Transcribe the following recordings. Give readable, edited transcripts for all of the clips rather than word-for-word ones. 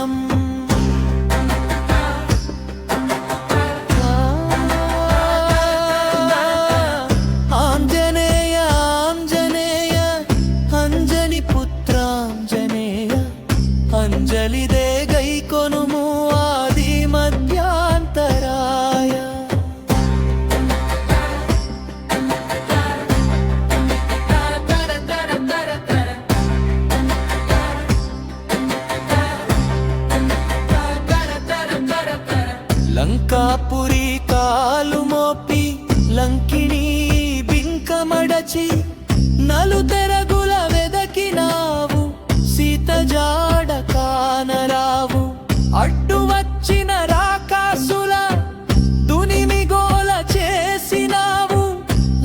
సుఖం. ఆంజనేయ ఆంజనేయ అంజని పుత్రాంజనేయ అంజలిదే గైకొనుము ఆది మధ్యాంతరాయ. లంకాపురి కాలు మోపి లంకిని బింకమడచి నలుతెరగుల వెదకినావు సీత జాడ కానరావు. అడ్డు వచ్చిన రాకాసుల దునిమిగోల చేసినావు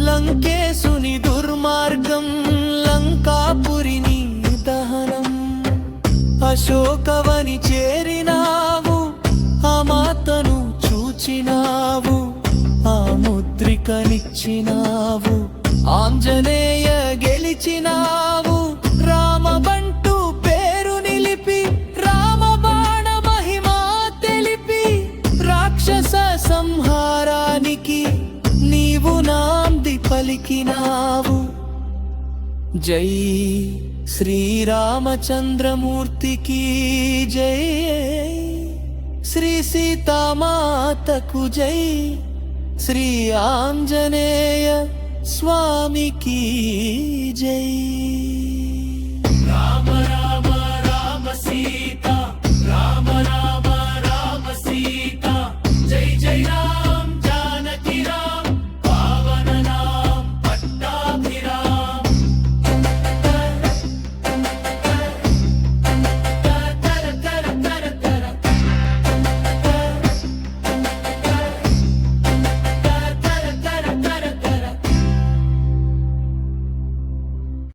లంకేశుని దుర్మార్గం లంకాపురిని దహనం. అశోకవని చేరినావు ఆ మాతను చూచినావు ఆ ముద్రికనిచ్చినావు. ఆంజనేయ గెలిచినావు రామబంటూ పేరు నిలిపి రామబాణ మహిమా తెలిపి రాక్షస సంహారానికి నీవు నాంది పలికినావు. జై శ్రీరామచంద్రమూర్తికి జై, శ్రీ సీతామాతకు జై, శ్రీ ఆంజనేయ స్వామికి జై.